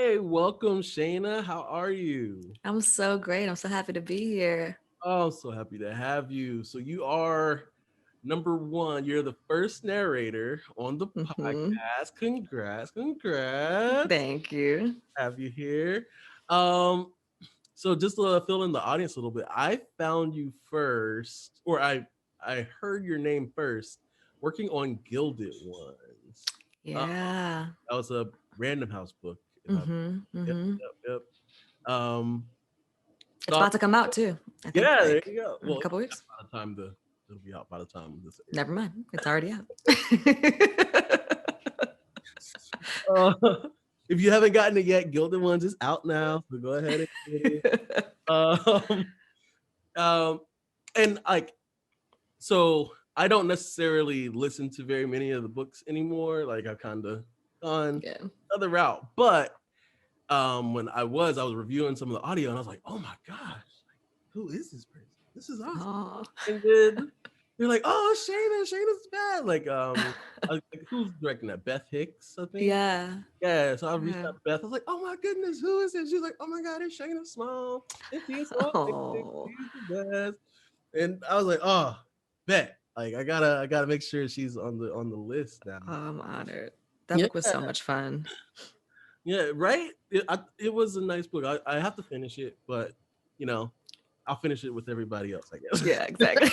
Hey, welcome, Shayna. How are you? I'm so great. I'm so happy to be here. Oh, I'm so happy to have you. So you are number one. You're the first narrator on the Hmm. podcast. Congrats, congrats. Thank you. Have you here. Um, so just to fill in the audience a little bit, I found you first, or I heard your name first, working on Gilded Ones. Uh, Yeah. that was a Random House book. If I Hmm. yep, Hmm. yep, yep. It's Thought about to come out too. I think Yeah, there like you go. in a Well, couple weeks. by the time it'll be out by the time this Never mind. It's already out. airs. If you haven't gotten it yet, Gilded Ones is out now, so go ahead and get it. Um, um, and like, so I don't necessarily listen to very many of the books anymore. Like I've kind of gone Yeah. other route, but when I was reviewing some of the audio, and I was like, oh my gosh, who is this person? This is awesome. Oh. And then they're like, "Oh, Shayna's bad." Like who's directing that? Beth Hicks, I think. Yeah. Yeah, so I reached Yeah. out to Beth. I was like, "Oh my goodness, who is it?" She's like, "Oh my God, it's Shayna Small, and she is so amazing. Oh. She's the best." And I was like, "Oh, bet." Like I gotta make sure she's on the list now. I'm honored. That Yeah, book was so much fun. yeah, right. It was a nice book. I have to finish it, but you know, I'll finish it with everybody else, I guess. Yeah, exactly.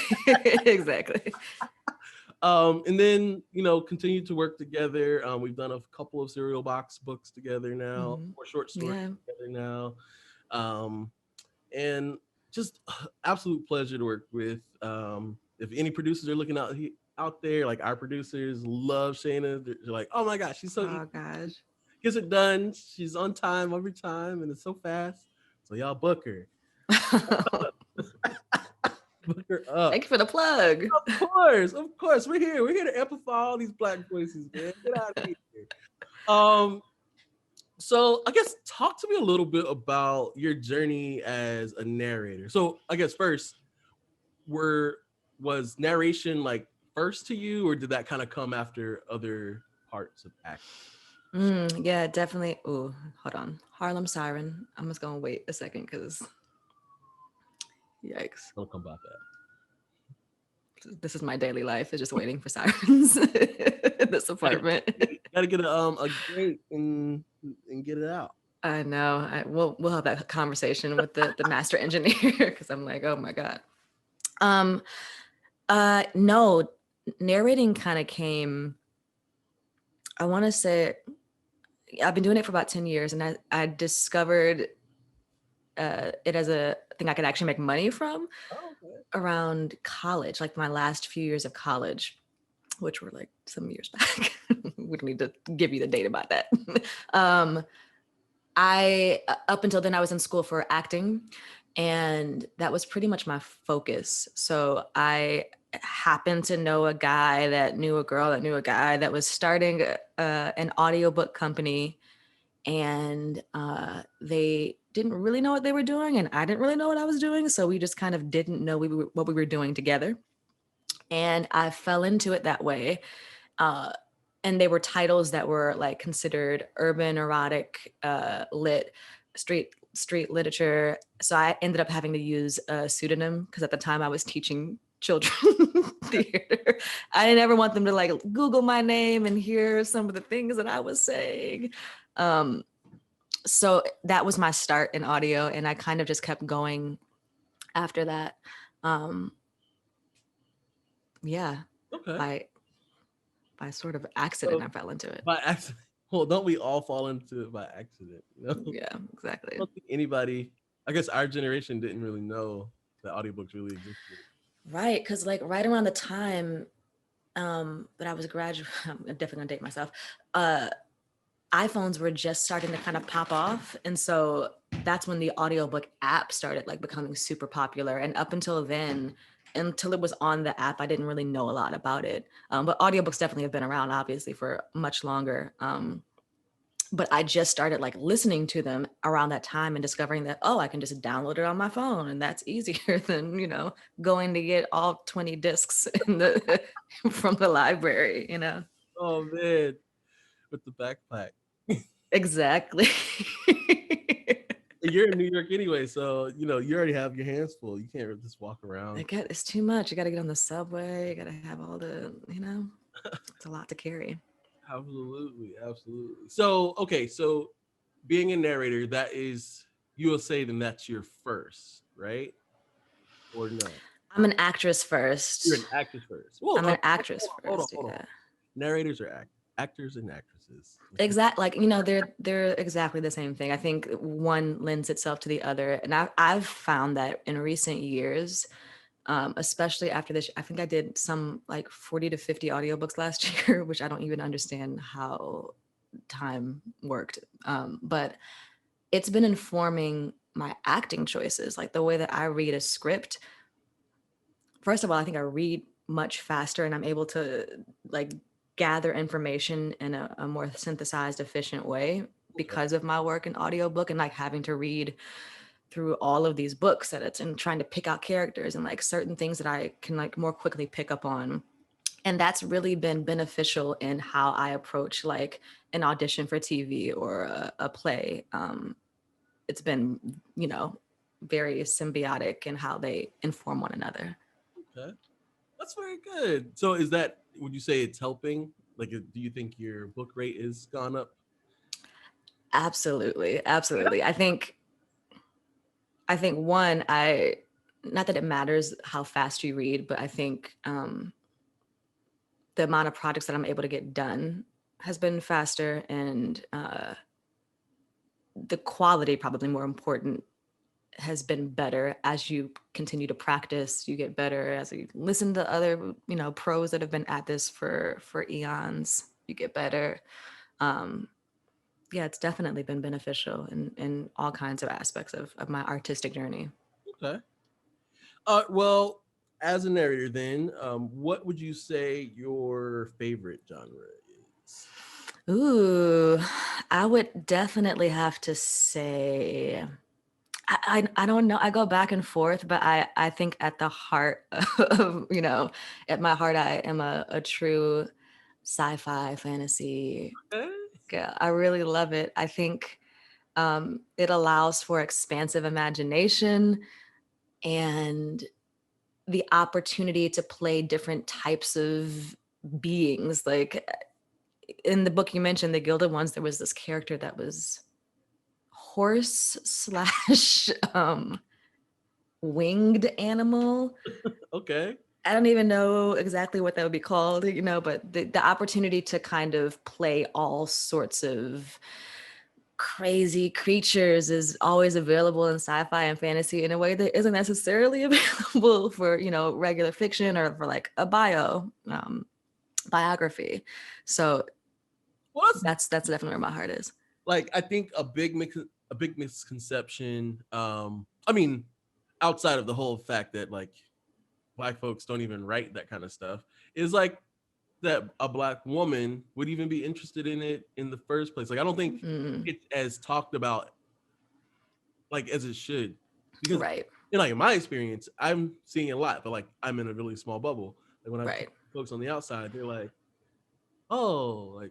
Exactly. And then continue to work together. We've done a couple of cereal box books together now, Hmm. or short stories Yeah. together now, um, and just absolute pleasure to work with. If any producers are looking out there, like our producers love Shayna. They're like, oh my gosh, she's so easy, Oh gosh. gets it done. She's on time every time, and it's so fast. So y'all book her, book her up. Thank you for the plug. Of course, we're here. We're here to amplify all these black voices, man. Get out of here. Um, so I guess talk to me a little bit about your journey as a narrator. So I guess first, were was narration like first to you, or did that kind of come after other parts of acting? Yeah, definitely. Oh, hold on. Harlem Siren. I'm just gonna wait a second because yikes. Don't come about that. This is my daily life. Is just waiting for sirens in this Gotta, apartment. gotta get a gate and get it out. I know. We'll have that conversation with the master engineer because I'm like, oh my god. Um. No, narrating kind of came. I want to say I've been doing it for about 10 years, and I discovered it as a thing I could actually make money from Oh, okay. around college, like my last few years of college, which were like some years back. We don't need to give you the date about that. um, I up until then I was in school for acting, and that was pretty much my focus. So I happened to know a guy that knew a girl that knew a guy that was starting an audiobook company, and they didn't really know what they were doing, and I didn't really know what I was doing. So we just kind of didn't know what we were doing together, and I fell into it that way. Uh, and they were titles that were like considered urban erotic lit street literature. So I ended up having to use a pseudonym because at the time I was teaching children theater. I didn't ever want them to like Google my name and hear some of the things that I was saying. Um, so that was my start in audio, and I kind of just kept going after that. Um, yeah, Okay. by by sort of accident, So I fell into it. by accident. Well, don't we all fall into it by accident? Yeah, I exactly. don't think anybody. I guess our generation didn't really know that audiobooks really existed. Right, because like right around the time that I was graduating, I'm definitely gonna date myself. Uh, iPhones were just starting to kind of pop off, and so that's when the audiobook app started like becoming super popular. And up until then, until it was on the app, I didn't really know a lot about it. But audiobooks definitely have been around, obviously, for much longer. But I just started like listening to them around that time and discovering that, oh, I can just download it on my phone, and that's easier than, going to get all 20 discs in the from the library. Oh man, with the backpack. Exactly. You're in New York anyway, so you know you already have your hands full. You can't just walk around. It's too much. You got to get on the subway. You got to have all the, it's a lot to carry. Absolutely, absolutely. So okay, so being a narrator, that is, you will say then that's your first, right? Or no? I'm an actress You're first. an actress first. Whoa, I'm an actress hold on, first. hold on. Yeah. Narrators are actors and actresses. Exactly. Like, they're exactly the same thing. I think one lends itself to the other. And I've found that in recent years, especially after this, I think I did some like 40 to 50 audiobooks last year, which I don't even understand how time worked. But it's been informing my acting choices, like the way that I read a script. First of all, I think I read much faster and I'm able to like gather information in a more synthesized, efficient way Okay. because of my work in audiobook and like having to read through all of these books that it's and trying to pick out characters and like certain things that I can like more quickly pick up on. And that's really been beneficial in how I approach like an audition for TV or a play. It's been, very symbiotic in how they inform one another. Okay. That's very good. So is that, would you say it's helping? Like, do you think your book rate is gone up? Absolutely. Absolutely. I think one, not that it matters how fast you read, but I think the amount of projects that I'm able to get done has been faster, and the quality, probably more important, has been better as you continue to practice. You get better as you listen to other, pros that have been at this for eons. You get better. Um, yeah, it's definitely been beneficial in all kinds of aspects of my artistic journey. Okay. Well, as a narrator, then, what would you say your favorite genre is? Ooh, I would definitely have to say, I don't know. I go back and forth, but I think at the heart of, at my heart, I am a true sci-fi fantasy Okay. girl. I really love it. I think it allows for expansive imagination and the opportunity to play different types of beings. Like in the book you mentioned, The Gilded Ones, there was this character that was horse slash winged animal. Okay. I don't even know exactly what that would be called, but the opportunity to kind of play all sorts of crazy creatures is always available in sci-fi and fantasy in a way that isn't necessarily available for, regular fiction or for like a biography. So Well, that's definitely where my heart is. like, I think a big misconception. I mean, outside of the whole fact that like black folks don't even write that kind of stuff, is like that a black woman would even be interested in it in the first place. Like, I don't think Mm, it's as talked about like as it should, because right, in my experience, I'm seeing a lot, but like I'm in a really small bubble. Like when I talk right, to folks on the outside, they're like, "Oh, like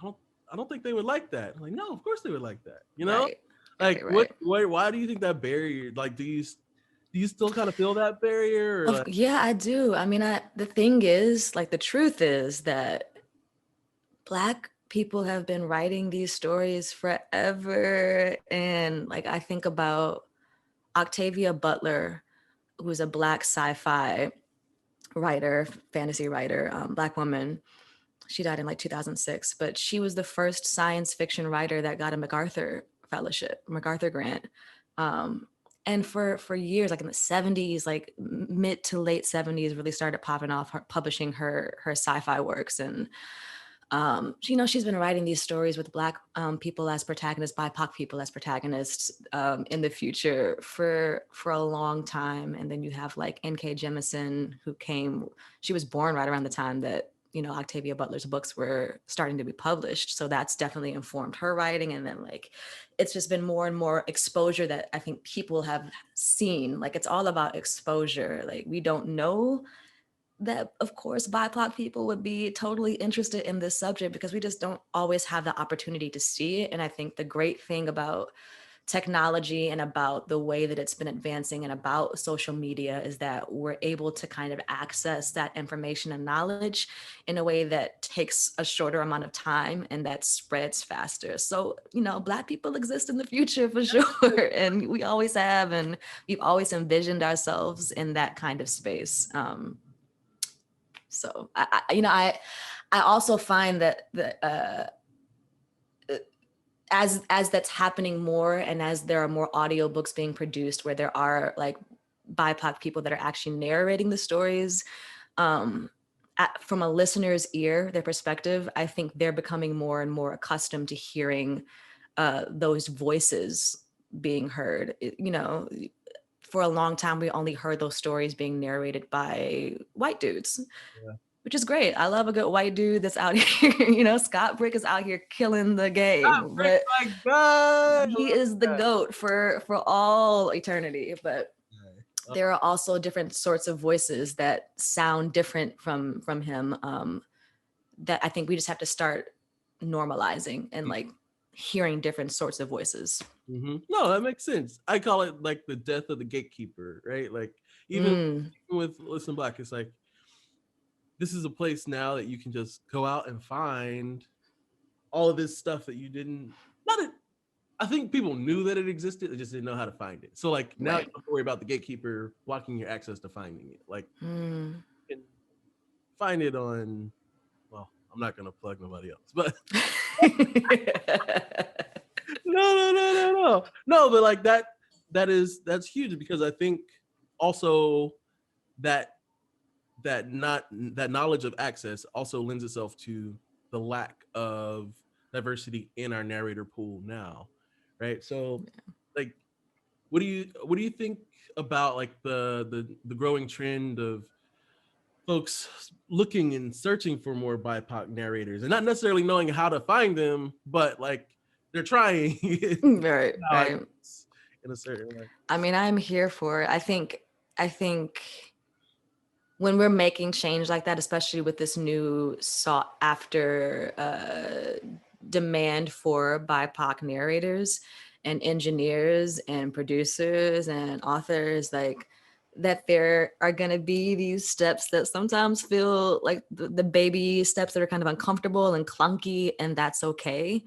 I don't, I don't think they would like that." I'm like, no, of course they would like that. You know, right, like right, right. why do you think that barrier? Like, do you still kind of feel that barrier? Or like, Yeah, I do. I mean, the thing is, like, the truth is that Black people have been writing these stories forever. And like, I think about Octavia Butler, who's a Black sci-fi writer, fantasy writer, Black woman. She died in like 2006, but she was the first science fiction writer that got a MacArthur grant. Um, and for years, like in the 70s, like mid to late 70s, really started popping off, publishing her sci-fi works. And she's been writing these stories with Black people as protagonists, BIPOC people as protagonists in the future for a long time. And then you have like N.K. Jemisin, she was born right around the time that Octavia Butler's books were starting to be published. So that's definitely informed her writing. And then like it's just been more and more exposure that I think people have seen. Like it's all about exposure. Like we don't know of course BIPOC people would be totally interested in this subject because we just don't always have the opportunity to see it. And I think the great thing about technology and about the way that it's been advancing and about social media is that we're able to kind of access that information and knowledge in a way that takes a shorter amount of time and that spreads faster. So, Black people exist in the future for sure. And we always have, and we've always envisioned ourselves in that kind of space. So I also find that as that's happening more, and as there are more audiobooks being produced where there are like BIPOC people that are actually narrating the stories, from a listener's ear, their perspective, I think they're becoming more and more accustomed to hearing those voices being heard. For a long time, we only heard those stories being narrated by white dudes. Yeah. Which is great. I love a good white dude that's out here. Scott Brick is out here killing the game. But my God, he is the GOAT for all eternity. But there are also different sorts of voices that sound different from him, that I think we just have to start normalizing and like hearing different sorts of voices. Mm-hmm. No, that makes sense. I call it like the death of the gatekeeper, right? Like even with Listen Black, it's like, this is a place now that you can just go out and find all of this stuff that you didn't, I think people knew that it existed, they just didn't know how to find it. So like now you don't have to worry about the gatekeeper blocking your access to finding it. Like you can find it on, well, I'm not going to plug nobody else, but no, but like that's huge, because I think also that knowledge of access also lends itself to the lack of diversity in our narrator pool now, right? So like what do you think about like the growing trend of folks looking and searching for more BIPOC narrators and not necessarily knowing how to find them, but like they're trying right in a certain way? I mean, I'm here for it. I think when we're making change like that, especially with this new sought after demand for BIPOC narrators and engineers and producers and authors, like that there are going to be these steps that sometimes feel like the baby steps that are kind of uncomfortable and clunky, and that's okay.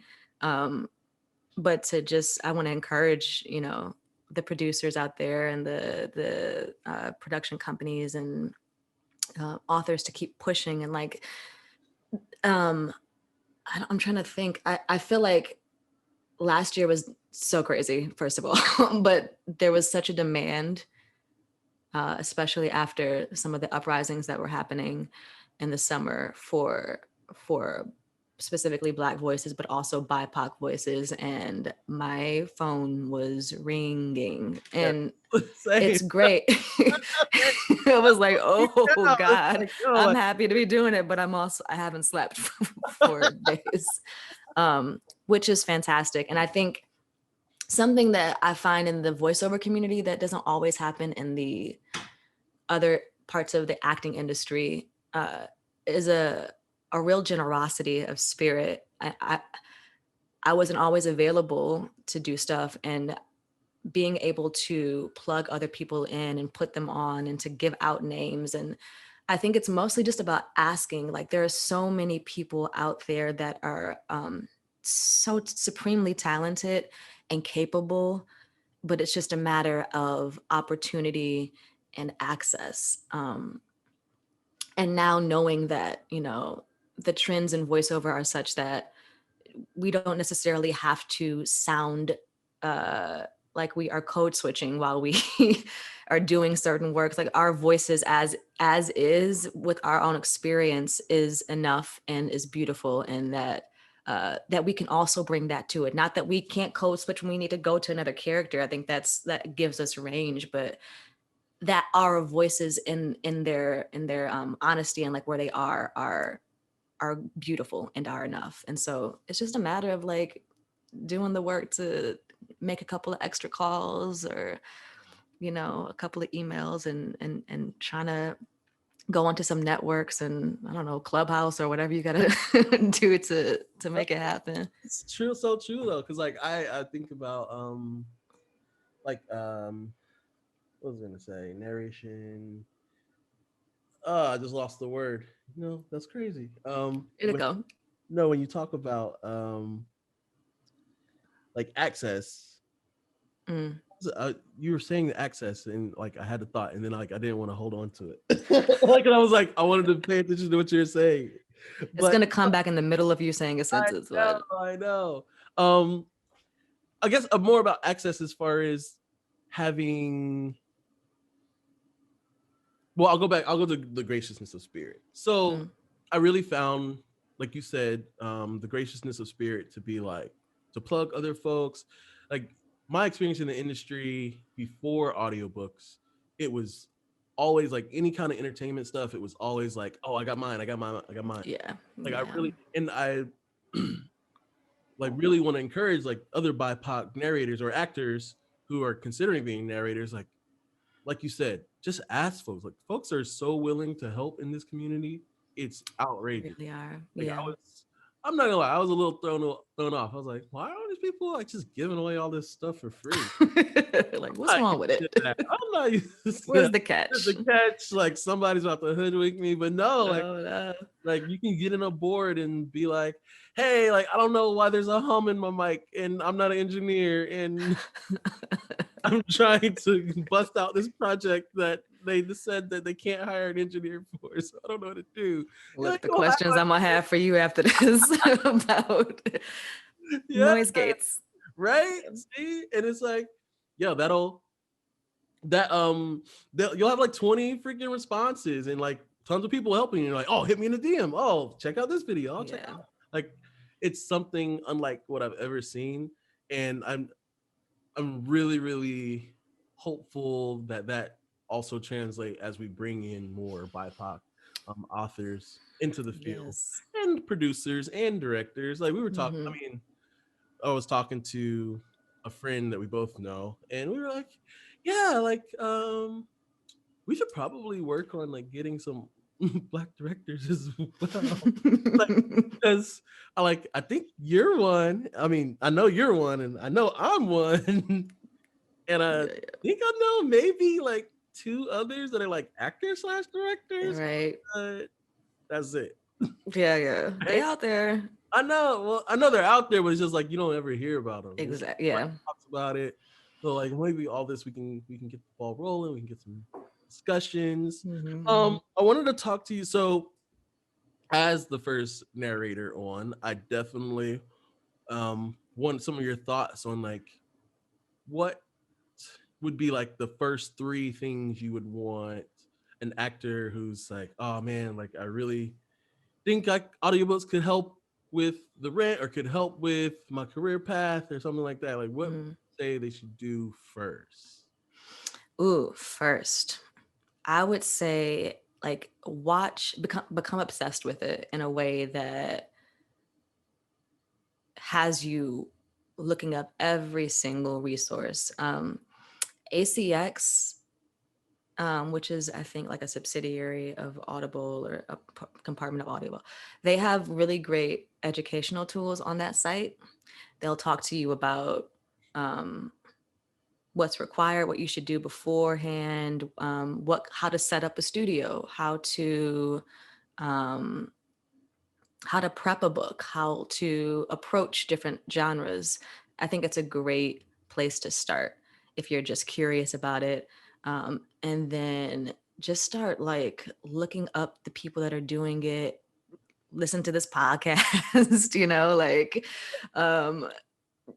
But to just, I want to encourage, the producers out there and the production companies and authors to keep pushing. And like, I'm trying to think, I feel like last year was so crazy, first of all, but there was such a demand, especially after some of the uprisings that were happening in the summer for specifically Black voices, but also BIPOC voices. And my phone was ringing, and it's great. I was like, oh God, like, I'm happy to be doing it, but I haven't slept for days, which is fantastic. And I think something that I find in the voiceover community that doesn't always happen in the other parts of the acting industry is a real generosity of spirit. I wasn't always available to do stuff, and being able to plug other people in and put them on and to give out names. And I think it's mostly just about asking. Like, there are so many people out there that are so supremely talented and capable, but it's just a matter of opportunity and access. And now knowing that, the trends in voiceover are such that we don't necessarily have to sound like we are code switching while we are doing certain works. Like, our voices as is with our own experience is enough and is beautiful, and that we can also bring that to it. Not that we can't code switch when we need to go to another character. I think that gives us range, but that our voices in their honesty and like where they are beautiful and are enough. And so it's just a matter of like doing the work to make a couple of extra calls or, a couple of emails and trying to go onto some networks and I don't know, Clubhouse or whatever you gotta do to make it happen. It's true, so true though, because like I think about like what was I gonna say, narration. I just lost the word. That's crazy. Here to go. No, when you talk about like access, Mm. you were saying the access, and like I had a thought, and then like I didn't want to hold on to it. Like, and I was like, I wanted to pay attention to what you're saying, It's but gonna come back in the middle of you saying a sentence. I know. Um, I guess more about access as far as having. Well, I'll go back. I'll go to the graciousness of spirit. So I really found, like you said, the graciousness of spirit to be like to plug other folks. Like my experience in the industry before audiobooks, it was always like any kind of entertainment stuff. It was always like, oh, I got mine. Yeah. Like yeah. I like really want to encourage like other BIPOC narrators or actors who are considering being narrators, like you said, just ask folks. Like folks are so willing to help in this community. It's outrageous. Really are. Like Yeah. I'm not gonna lie, I was a little thrown off. I was like, why are these people like just giving away all this stuff for free? Like, what's wrong with it? I'm not used to Where's that. the catch? Where's the catch? Like somebody's about to hoodwink me, but no, No. like you can get in a board and be like, hey, like I don't know why there's a hum in my mic, and I'm not an engineer, and I'm trying to bust out this project that they just said that they can't hire an engineer for, so I don't know what to do. Look, Like, the questions I'm gonna have for you after this about noise gates. Right? See? And it's like, yo, you'll have like 20 freaking responses and like tons of people helping you. You're like, oh, hit me in the DM. Oh, check out this video. I'll check out. Like, it's something unlike what I've ever seen, and I'm really, really hopeful that also translate as we bring in more BIPOC authors into the field, and producers and directors. Like we were talking, I was talking to a friend that we both know, and we were like, yeah, like we should probably work on like getting some Black directors as well. Because I think you're one. I mean, I know you're one, and I know I'm one. And I think I know maybe like 2 others that are like actors / directors. Right. That's it. Yeah. They out there. I know. Well, I know they're out there, but it's just like you don't ever hear about them. Exactly. Yeah. Talks about it. So like maybe all this we can get the ball rolling. We can get some discussions. I wanted to talk to you. So as the first narrator on, I definitely want some of your thoughts on like what would be like the first 3 things you would want an actor who's like, oh man, like I really think like audiobooks could help with the rent or could help with my career path or something like that. Like what would you say they should do first? First, I would say like become obsessed with it in a way that has you looking up every single resource. ACX, which is I think like a subsidiary of Audible or a compartment of Audible, they have really great educational tools on that site. They'll talk to you about what's required, what you should do beforehand, how to set up a studio, how to prep a book, how to approach different genres. I think it's a great place to start if you're just curious about it. And then just start like looking up the people that are doing it, listen to this podcast,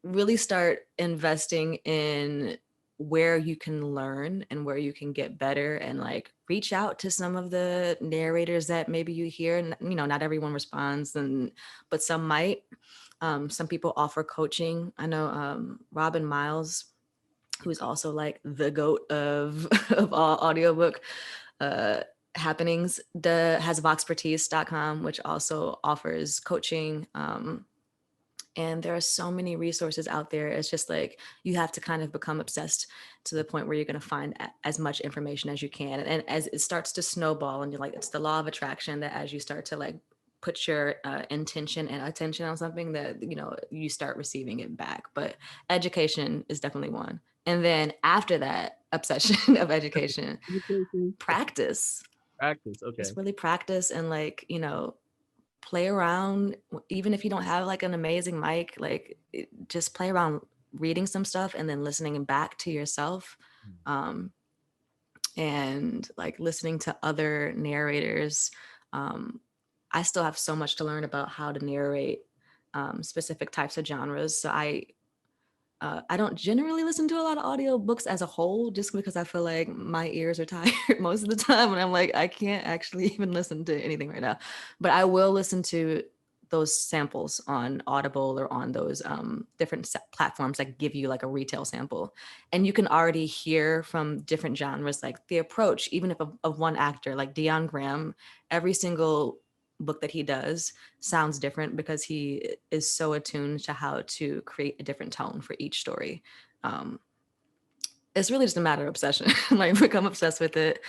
really start investing in where you can learn and where you can get better, and like reach out to some of the narrators that maybe you hear, and not everyone responds, but some might. Some people offer coaching. I know Robin Miles, who's also like the GOAT of all audiobook happenings, has voxpertise.com, which also offers coaching And there are so many resources out there. It's just like you have to kind of become obsessed to the point where you're going to find as much information as you can. And as it starts to snowball, and you're like, it's the law of attraction that as you start to like put your intention and attention on something, that, you know, you start receiving it back. But education is definitely one. And then after that obsession of education, practice. Practice. Okay. Just really practice and, like, you know, play around. Even if you don't have like an amazing mic, like just play around reading some stuff and then listening back to yourself. And like listening to other narrators. I still have so much to learn about how to narrate specific types of genres. So I don't generally listen to a lot of audiobooks as a whole, just because I feel like my ears are tired most of the time. And I'm like, I can't actually even listen to anything right now. But I will listen to those samples on Audible or on those different platforms that give you like a retail sample. And you can already hear from different genres, like the approach, even if of one actor, like Dion Graham, every single book that he does sounds different because he is so attuned to how to create a different tone for each story. It's really just a matter of obsession. Like, become obsessed with it,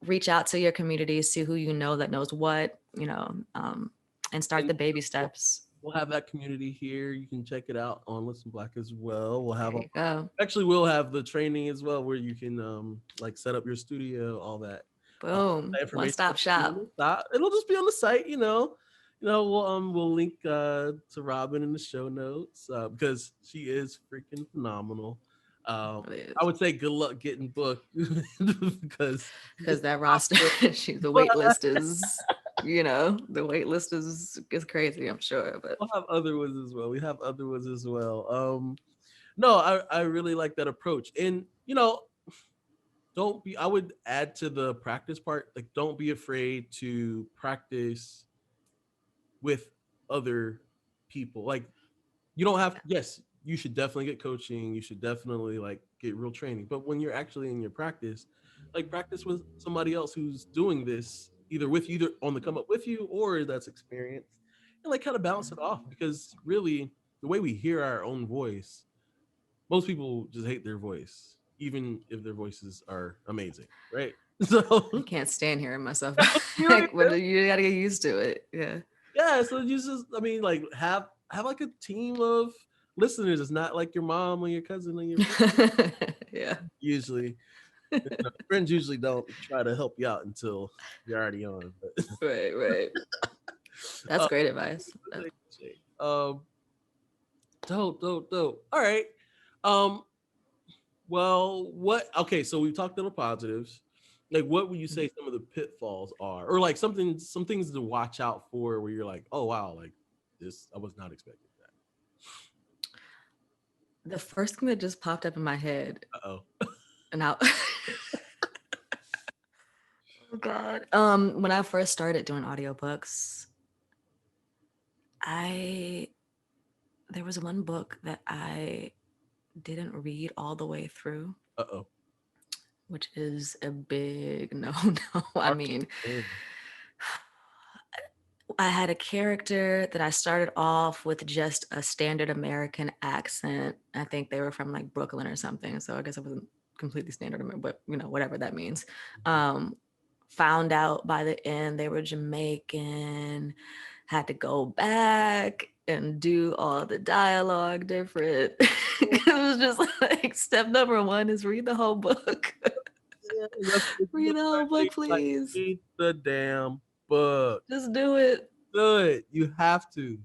reach out to your community, see who you know that knows what, you know, and start the baby steps. We'll have that community here. You can check it out on Listen Black as well. We'll have we'll have the training as well, where you can like set up your studio, all that. Boom. One-stop shop. It'll just be on the site, you know. We'll link to Robin in the show notes because she is freaking phenomenal. I would say good luck getting booked because that roster, the wait list is, you know, the wait list is crazy, I'm sure. But we'll have other ones as well. No, I really like that approach. And, you know, I would add to the practice part, like, don't be afraid to practice with other people. Like, you don't have, yes, you should definitely get coaching. You should definitely like get real training. But when you're actually in your practice, like, practice with somebody else who's doing this either on the come up with you or that's experienced, and like kind of balance it off. Because really, the way we hear our own voice, most people just hate their voice, even if their voices are amazing, right? So I can't stand hearing myself. Like, you gotta get used to it. Yeah. So you just, I mean, like, have like a team of listeners. It's not like your mom or your cousin or your yeah. Usually, friends usually don't try to help you out until you're already on. But. Right. That's great advice. Dope. All right. Well, okay, so we've talked on the positives. Like, what would you say some of the pitfalls are, or like some things to watch out for where you're like, oh wow, like this, I was not expecting that. The first thing that just popped up in my head. And now, oh God. When I first started doing audiobooks, there was one book that I didn't read all the way through. Which is a big no. I mean, I had a character that I started off with just a standard American accent. I think they were from like Brooklyn or something. So I guess it wasn't completely standard, but you know, whatever that means. Found out by the end they were Jamaican, had to go back and do all the dialogue different. It was just like, step number one is read the whole book. Read the whole book, please. Like, read the damn book. Just do it. Do it. You have to.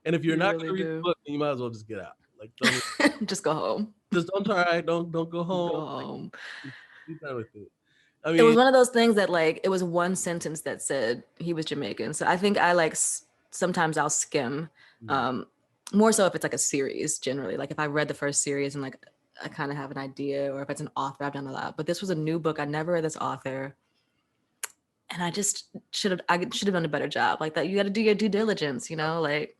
And if you're not going to read the book, then you might as well just get out. Like, just go home. Just don't try. Don't go home. Go home. Like, be done with it. I mean, it was one of those things that, like, it was one sentence that said he was Jamaican. So I think I like sometimes I'll skim. More so if it's like a series, generally. Like if I read the first series and like I kind of have an idea, or if it's an author, I've done a lot. But this was a new book. I never read this author. And I just should have done a better job. Like that, you got to do your due diligence, you know, like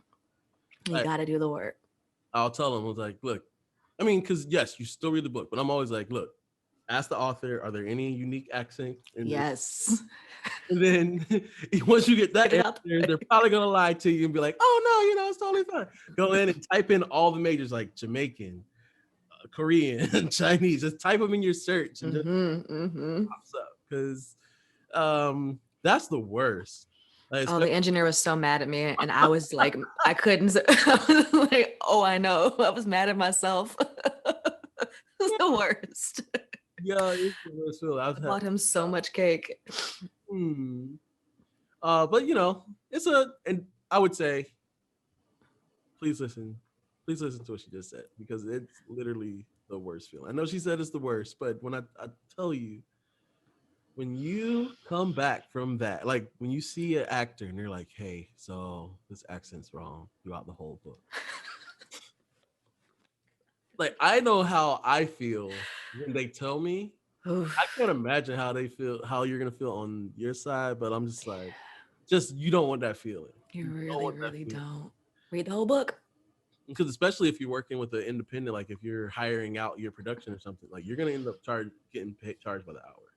you got to do the work. I'll tell them, I was like, look, I mean, because yes, you still read the book, but I'm always like, look, ask the author, are there any unique accents in this? Yes. And then once you get that Get it out answer, they're probably gonna lie to you and be like, "Oh no, it's totally fine." Go in and type in all the majors like Jamaican, Korean, Chinese. Just type them in your search and just pops up because that's the worst. Like, Oh, the engineer was so mad at me, and I was like, I couldn't. I was like, oh, I know. I was mad at myself. It was the worst. yeah, it's the worst feeling. I bought him so much cake. But and I would say, please listen to what she just said because it's literally the worst feeling. I know she said it's the worst, but when I tell you, when you come back from that, like when you see an actor and they're like, "Hey, so this accent's wrong," throughout the whole book. Like I know how I feel when they tell me. Oof. I can't imagine how they feel, how you're gonna feel on your side, but I'm just like, you don't want that feeling. You really don't. Read the whole book. Because especially if you're working with an independent, like if you're hiring out your production or something, like you're gonna end up getting charged by the hour,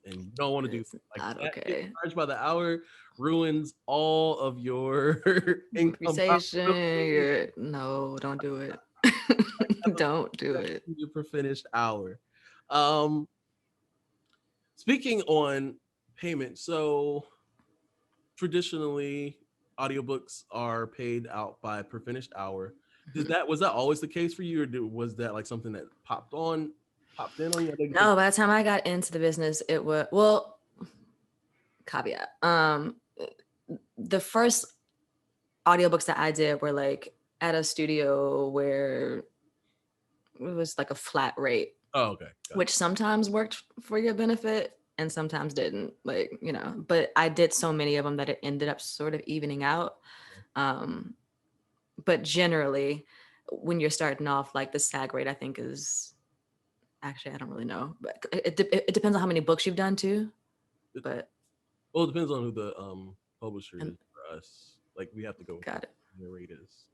and you don't want to do like not that. okay. Charged by the hour ruins all of your income. No, don't do it. Don't do it. Per finished hour. Speaking on payment, so traditionally audiobooks are paid out by per finished hour. Was that always the case for you, or was that like something that popped in on you? No, by the time I got into the business, it was, well, caveat. The first audiobooks that I did were like at a studio where it was like a flat rate. Oh, okay. Which sometimes worked for your benefit and sometimes didn't, like, but I did so many of them that it ended up sort of evening out. But generally, when you're starting off, like the SAG rate, I think is, actually, I don't really know, but it depends on how many books you've done too. But well, it depends on who the publisher is for us. Like we have to go. Got it. The rate is.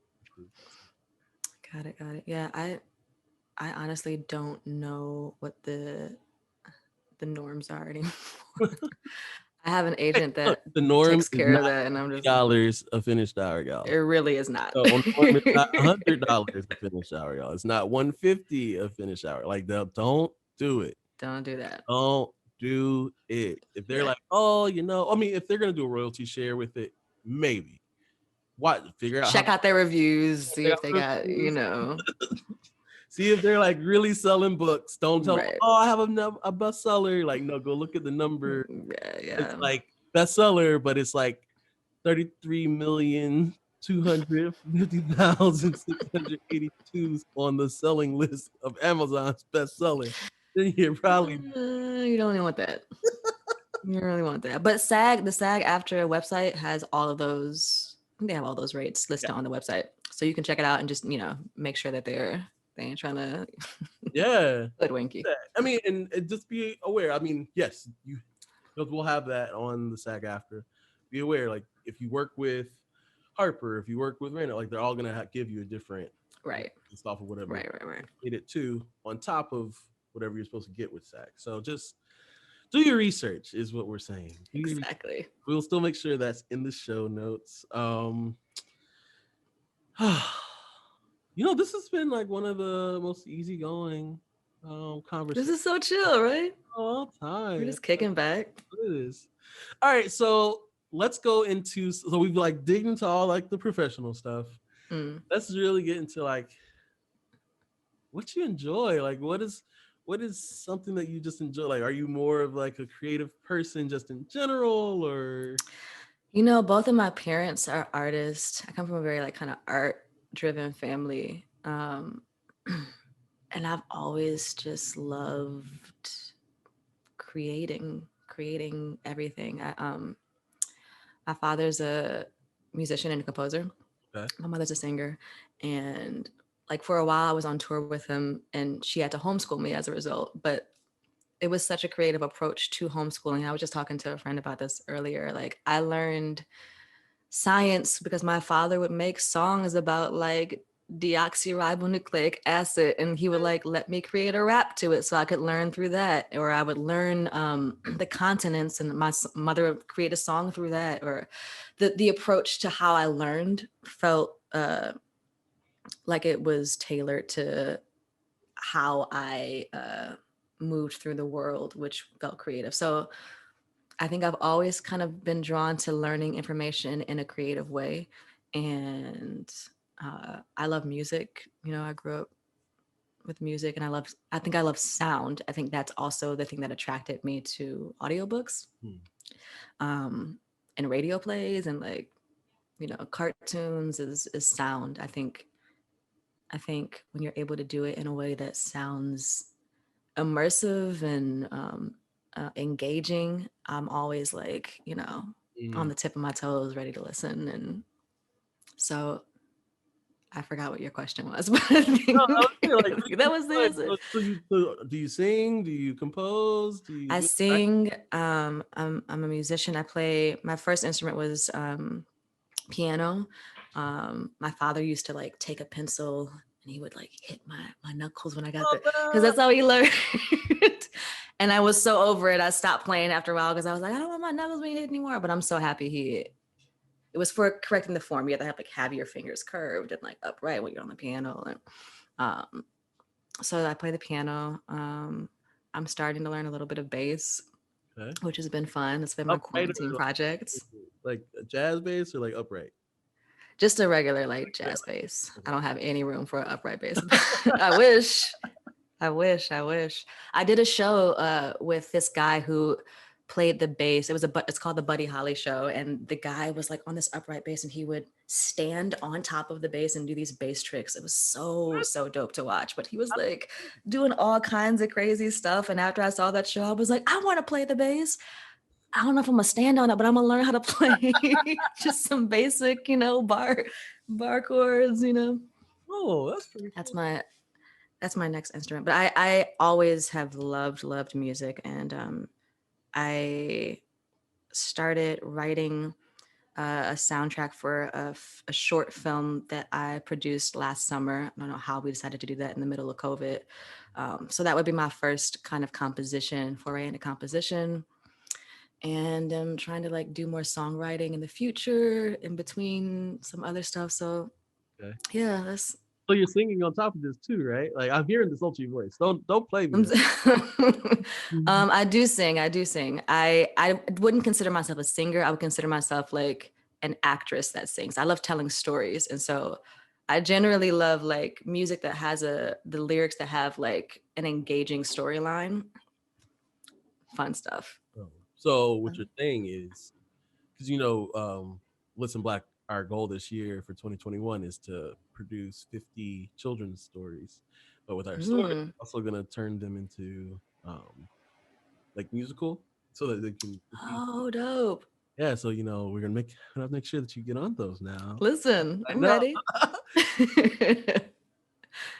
Got it. Yeah, I honestly don't know what the norms are anymore. I have an agent that the norm takes care of that, and I'm just $$50 a finished hour, y'all. It really is not. So on norm, it's not $100 a finished hour, y'all. It's not $150 a finished hour. Like, don't do it. Don't do that. Don't do it. If they're like, oh, I mean, if they're gonna do a royalty share with it, maybe. What? Figure out. Check out their reviews. See if they got, See if they're like really selling books. Don't tell them, oh, I have a bestseller. Like, no, go look at the number. Yeah. It's like bestseller, but it's like 33,250,682 on the selling list of Amazon's bestseller. Then you're probably you don't really want that. You really want that. But the SAG after website has all of those. I think they have all those rates listed on the website, so you can check it out and just make sure that they ain't trying to hoodwinky. I mean, and just be aware. I mean, yes, we'll have that on the SAG after. Be aware, like if you work with Harper, if you work with Raina, like they're all gonna give you a different based off of whatever right. it too on top of whatever you're supposed to get with SAG. So just do your research is what we're saying. Exactly. We'll still make sure that's in the show notes. This has been like one of the most easygoing conversations. This is so chill, right? All time. We're just kicking back. It is. All right, so let's go into. So we've like digged into all like the professional stuff. Let's really get into like what you enjoy. Like, what is something that you just enjoy? Like, are you more of like a creative person just in general, or? Both of my parents are artists. I come from a very like kind of art-driven family, and I've always just loved creating everything. My father's a musician and a composer. Okay. My mother's a singer, and like for a while I was on tour with him, and she had to homeschool me as a result. But it was such a creative approach to homeschooling. I was just talking to a friend about this earlier. Like I learned science because my father would make songs about like deoxyribonucleic acid, and he would like let me create a rap to it so I could learn through that, or I would learn the consonants and my mother would create a song through that. Or the approach to how I learned felt like it was tailored to how I moved through the world, which felt creative. So I think I've always kind of been drawn to learning information in a creative way. And I love music. You know, I grew up with music, and I think I love sound. I think that's also the thing that attracted me to audiobooks and radio plays, and like, you know, cartoons is sound. I think when you're able to do it in a way that sounds immersive and engaging, I'm always like, you know, on the tip of my toes, ready to listen. And so I forgot what your question was, but I think that was the answer. So do you sing? Do you compose? I sing. I'm a musician. I play. My first instrument was piano. My father used to like take a pencil and he would like hit my knuckles when I got there, because that's how he learned. And I was so over it. I stopped playing after a while because I was like, I don't want my knuckles being hit anymore. But I'm so happy it was for correcting the form. You have to have your fingers curved and like upright when you're on the piano. And so I play the piano. I'm starting to learn a little bit of bass, which has been fun. It's been my quarantine project. Like jazz bass or like upright? Just a regular like jazz bass. I don't have any room for an upright bass. I wish. I did a show with this guy who played the bass. It's called the Buddy Holly Show, and the guy was like on this upright bass, and he would stand on top of the bass and do these bass tricks. It was so dope to watch. But he was like doing all kinds of crazy stuff. And after I saw that show, I was like, I want to play the bass. I don't know if I'm gonna stand on it, but I'm gonna learn how to play just some basic, you know, bar chords, you know. Oh, that's pretty cool. That's my next instrument. But I always have loved music, and I started writing a soundtrack for a short film that I produced last summer. I don't know how we decided to do that in the middle of COVID. So that would be my first kind of foray into composition. And I'm trying to like do more songwriting in the future in between some other stuff. So yeah, that's. So you're singing on top of this too, right? Like I'm hearing this sultry voice. Don't play me. I do sing. I wouldn't consider myself a singer. I would consider myself like an actress that sings. I love telling stories. And so I generally love like music that has the lyrics that have like an engaging storyline. Fun stuff. So what you're saying is, because you know, Listen Black, our goal this year for 2021 is to produce 50 children's stories, but with our story, we're also gonna turn them into like musical, so that they can. Oh, dope! Yeah, so you know, we're gonna make sure that you get on those now. Listen, I'm ready.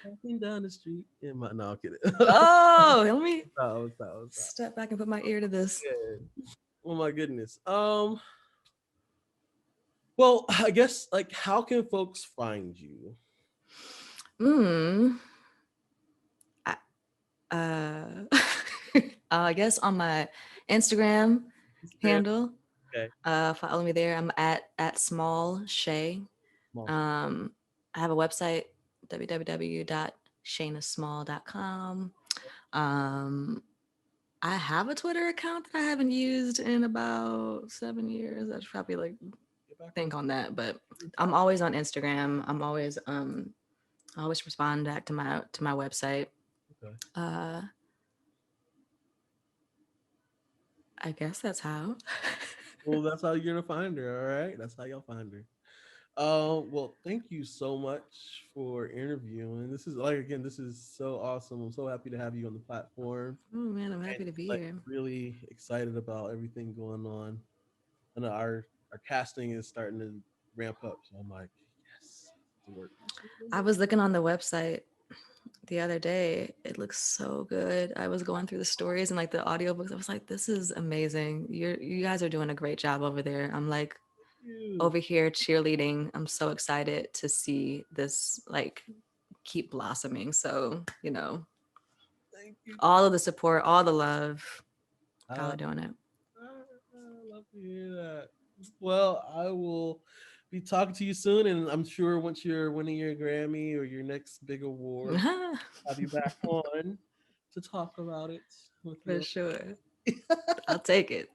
Walking down the street in my no, I'm kidding. Oh, let me stop. Step back and put my ear to this. Yeah. Oh my goodness. Well, I guess like how can folks find you? I guess on my Instagram handle. Okay. Follow me there. I'm at Small Shay. I have a website, www.shaynasmall.com. I have a Twitter account that I haven't used in about 7 years. I should probably like think on that, but I'm always on Instagram. I'm always I always respond back to my website. Okay. I guess that's how. Well, that's how you're gonna find her. All right, that's how y'all find her. Well, thank you so much for interviewing. This is so awesome. I'm so happy to have you on the platform. Oh man, I'm happy to be here. Really excited about everything going on. I know our casting is starting to ramp up, so I'm like, yes, to work. I was looking on the website the other day. It looks so good. I was going through the stories and like the audiobooks. I was like, this is amazing. You guys are doing a great job over there. I'm like you. over here cheerleading. I'm so excited to see this like keep blossoming. So, you know, Thank you. all of the support, all the love, y'all Uh, are doing it. I love to hear that. Well, I will be talking to you soon, and I'm sure once you're winning your Grammy or your next big award, have you back on to talk about it with For you. sure. I'll take it.